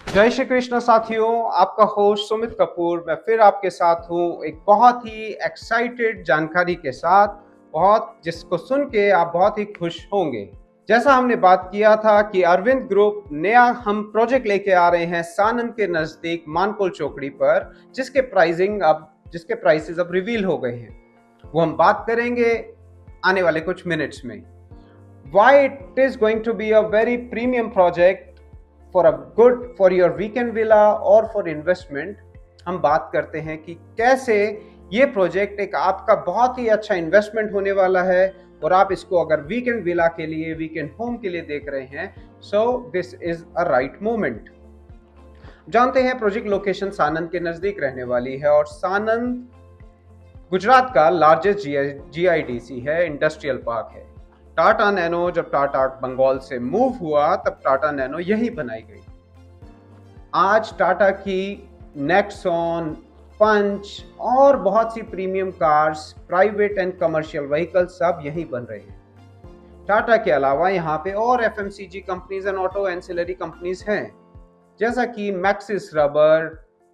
जय श्री कृष्ण साथियों, आपका होस्ट सुमित कपूर मैं फिर आपके साथ हूँ एक बहुत ही एक्साइटेड जानकारी के साथ, बहुत जिसको सुन के आप बहुत ही खुश होंगे। जैसा हमने बात किया था कि अरविंद ग्रुप नया हम प्रोजेक्ट लेके आ रहे हैं सानंद के नजदीक मानकोल चौकड़ी पर, जिसके प्राइसेस अब रिवील हो गए हैं। वो हम बात करेंगे आने वाले कुछ मिनट्स में। Why it is going to be a very premium project for your weekend villa or for investment। हम बात करते हैं कि कैसे ये प्रोजेक्ट एक आपका बहुत ही अच्छा इन्वेस्टमेंट होने वाला है, और आप इसको अगर वीकेंड विला के लिए, वीकेंड होम के लिए देख रहे हैं, so this is a right moment. जानते हैं प्रोजेक्ट लोकेशन सानंद के नजदीक रहने वाली है, और सानंद गुजरात का लार्जेस्ट जीआईडीसी है, इंडस्ट्रियल पार्क है। टाटा नैनो जब टाटा बंगाल से मूव हुआ तब टाटा नैनो यही बनाई गई। आज टाटा की नेक्सॉन, पंच और बहुत सी premium cars, private and commercial vehicle सब यही बन रहे हैं। टाटा के अलावा यहाँ पे और FMCG companies and auto ancillary companies हैं, जैसा कि Maxxis rubber,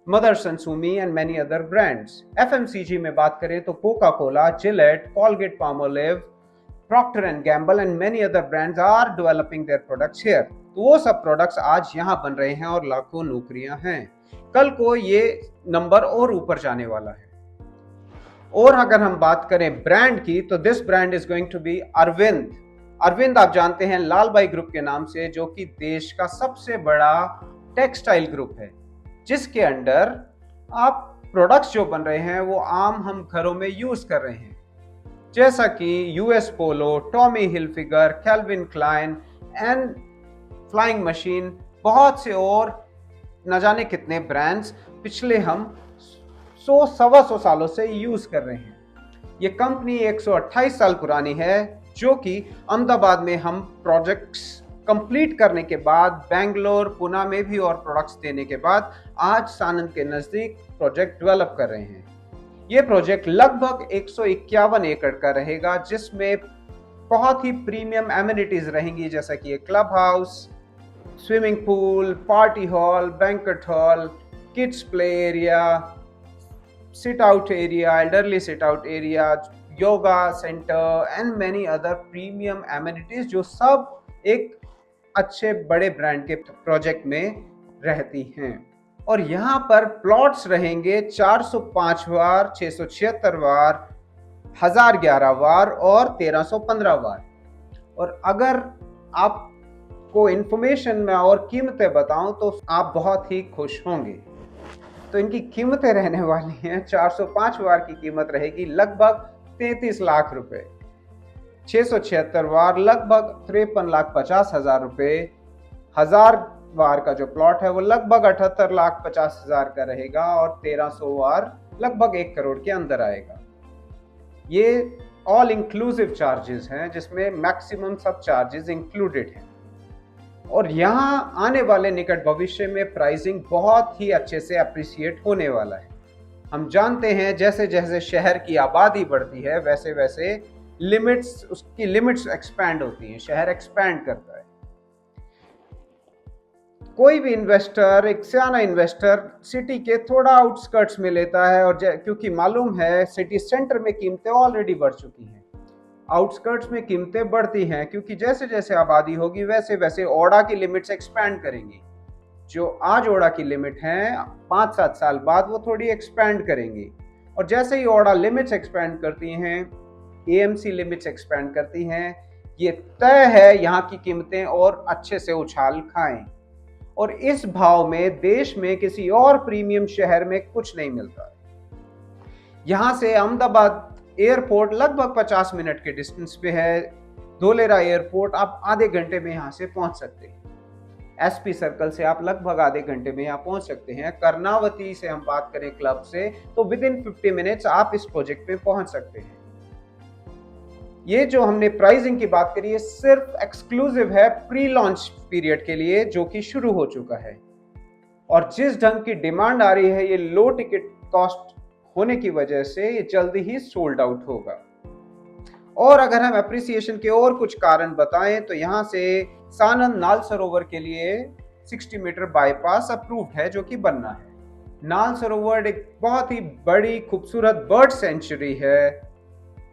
Motherson Sumi and many other brands. FMCG में बात करें तो Coca Cola, Gillette, Colgate Palmolive, Procter and Gamble and many other brands are developing their products here। तो वो सब प्रोडक्ट्स आज यहाँ बन रहे हैं और लाखों नौकरियां हैं। कल को ये नंबर और ऊपर जाने वाला है। और अगर हम बात करें ब्रांड की, तो this brand is going to be Arvind. Arvind आप जानते हैं लाल भाई ग्रुप के नाम से, जो कि देश का सबसे बड़ा टेक्सटाइल ग्रुप है, जिसके अंडर आप प्रोडक्ट्स जो बन रहे हैं वो आम हम घरों में यूज कर रहे हैं, जैसा कि US Polo, Tommy Hilfiger, Calvin Klein and Flying Machine, बहुत से और न जाने कितने ब्रांड्स पिछले हम 100-125 सालों से यूज कर रहे हैं। ये कंपनी 128 साल पुरानी है, जो कि अहमदाबाद में हम प्रोजेक्ट्स कंप्लीट करने के बाद, बेंगलोर, पुणे में भी और प्रोडक्ट्स देने के बाद आज सानंद के नजदीक प्रोजेक्ट डेवलप कर रहे हैं। ये प्रोजेक्ट लगभग 151 एकड़ का रहेगा, जिसमें बहुत ही प्रीमियम एमिनिटीज रहेंगी, जैसा कि एक club house, swimming pool, party hall, banquet hall, kids play area, sit out area, elderly sit out area, yoga centre and many other premium amenities, जो सब एक अच्छे बड़े ब्रांड के प्रोजेक्ट में रहती हैं। और यहाँ पर प्लॉट्स रहेंगे 405 वार, 676 वार, 1011 वार और 1315 वार। और अगर आपको इंफॉर्मेशन में और कीमतें बताऊं तो आप बहुत ही खुश होंगे। तो इनकी कीमतें रहने वाली हैं, 405 वार की कीमत रहेगी लगभग 33 लाख रुपए, 676 वार लगभग 53,50,000 रुपए, 1000 वार का जो प्लॉट है वो लगभग 78,50,000 का रहेगा, और 1300 वार लगभग 1 करोड़ के अंदर आएगा। ये ऑल इंक्लूसिव चार्जेस हैं, जिसमें मैक्सिमम सब चार्जेस इंक्लूडेड हैं। और यहाँ आने वाले निकट भविष्य में प्राइसिंग बहुत ही अच्छे से अप्रिशिएट होने वाला है। हम जानते हैं जैसे जैसे शहर की आबादी बढ़ती है, वैसे वैसे उसकी लिमिट्स एक्सपैंड होती हैं, शहर एक्सपैंड करता है। कोई भी इन्वेस्टर, एक सियाना इन्वेस्टर, सिटी के थोड़ा आउटस्कर्ट्स में लेता है, और क्योंकि मालूम है सिटी सेंटर में कीमतें ऑलरेडी बढ़ चुकी हैं, आउटस्कर्ट्स में कीमतें बढ़ती हैं, क्योंकि जैसे जैसे आबादी होगी वैसे वैसे ओडा की लिमिट्स एक्सपैंड करेंगी। जो आज ओडा की लिमिट है, 5-7 साल बाद वो थोड़ी एक्सपैंड करेंगी, और जैसे ही ओडा लिमिट्स एक्सपैंड करती हैं, एएमसी लिमिट्स एक्सपैंड करती हैं, ये तय है यहाँ की कीमतें और अच्छे से उछाल खाएं। और इस भाव में देश में किसी और प्रीमियम शहर में कुछ नहीं मिलता। यहां से अहमदाबाद एयरपोर्ट लगभग 50 मिनट के डिस्टेंस पे है। धोलेरा एयरपोर्ट आप आधे घंटे में यहां से पहुंच सकते हैं। एसपी सर्कल से आप लगभग आधे घंटे में यहाँ पहुंच सकते हैं। कर्नावती से हम बात करें क्लब से, तो विद इन 50 मिनट्स आप इस प्रोजेक्ट पे पहुंच सकते हैं। ये जो हमने प्राइसिंग की बात करी है, सिर्फ एक्सक्लूसिव है प्री लॉन्च पीरियड के लिए, जो कि शुरू हो चुका है। और जिस ढंग की डिमांड आ रही है, ये लो टिकट कॉस्ट होने की वजह से ये जल्दी ही सोल्ड आउट होगा। और अगर हम एप्रिसिएशन के और कुछ कारण बताएं, तो यहाँ से सानंद नाल सरोवर के लिए 60 मीटर बाईपास अप्रूव्ड है जो कि बनना है। नाल सरोवर एक बहुत ही बड़ी खूबसूरत बर्ड सेंचुरी है।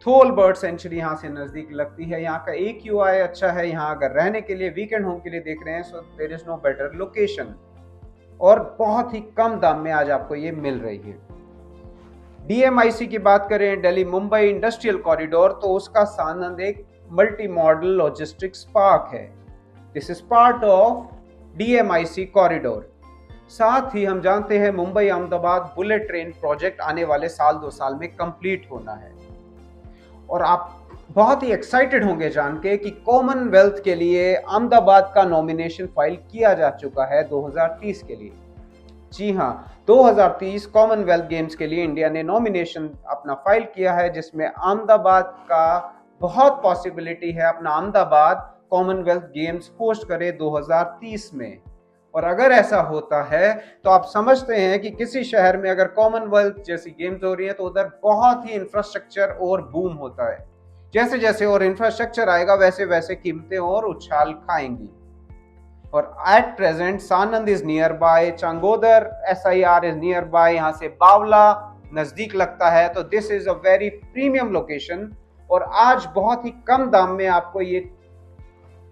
थोल बर्ड सेंचुरी यहाँ से नजदीक लगती है। यहाँ का AQI अच्छा है। यहाँ अगर रहने के लिए, वीकेंड होम के लिए देख रहे हैं, so there is no better location, और बहुत ही कम दाम में आज आपको ये मिल रही है। DMIC की बात करें, दिल्ली मुंबई इंडस्ट्रियल कॉरिडोर, तो उसका सानंद एक मल्टी मॉडल लॉजिस्टिक्स पार्क है। This is part of DMIC corridor. साथ ही हम जानते हैं Mumbai Ahmedabad bullet train project आने वाले साल 2 साल में कंप्लीट होना है। और आप बहुत ही एक्साइटेड होंगे जान के कि कॉमनवेल्थ के लिए अहमदाबाद का नॉमिनेशन फाइल किया जा चुका है 2030 के लिए। जी हाँ, 2030 कॉमनवेल्थ गेम्स के लिए इंडिया ने नॉमिनेशन अपना फाइल किया है, जिसमें अहमदाबाद का बहुत पॉसिबिलिटी है अपना अहमदाबाद कॉमनवेल्थ गेम्स होस्ट करे 2030 में। और अगर ऐसा होता है तो आप समझते हैं कि किसी शहर में अगर कॉमनवेल्थ जैसी गेम्स हो रही है तो उधर बहुत ही इंफ्रास्ट्रक्चर और बूम होता है। जैसे जैसे और इंफ्रास्ट्रक्चर आएगा वैसे वैसे कीमतें और उछाल खाएंगी। और at present Sanand is near by, Changodar SIR is near by, यहाँ से बावला नजदीक लगता है। तो this is a very premium location और आज बहुत ही कम दाम में आपको ये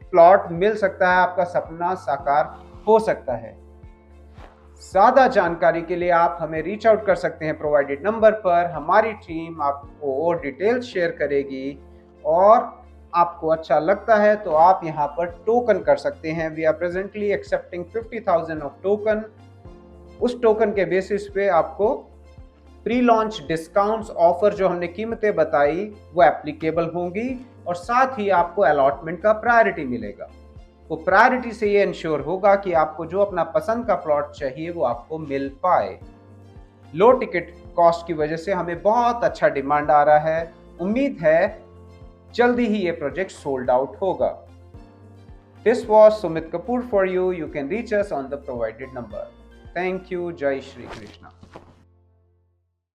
प्लॉट मिल सकता है, आपका सपना साकार हो सकता है। ज्यादा जानकारी के लिए आप हमें रीच आउट कर सकते हैं प्रोवाइडेड नंबर पर। हमारी टीम आपको और डिटेल्स शेयर करेगी और आपको अच्छा लगता है तो आप यहाँ पर टोकन कर सकते हैं। We are presently accepting 50,000 of token. उस टोकन के बेसिस पे आपको प्री लॉन्च डिस्काउंट्स ऑफर जो हमने कीमतें बताई वो एप्लीकेबल होंगी और साथ ही आपको अलॉटमेंट का प्रायोरिटी मिलेगा। वो प्रायोरिटी से ये इंश्योर होगा कि आपको जो अपना पसंद का प्लॉट चाहिए वो आपको मिल पाए। लो टिकट कॉस्ट की वजह से हमें बहुत अच्छा डिमांड आ रहा है। उम्मीद है जल्दी ही ये प्रोजेक्ट सोल्ड आउट होगा। This was Sumit Kapoor for you. You can reach us on the provided number. Thank you. जय श्री कृष्णा।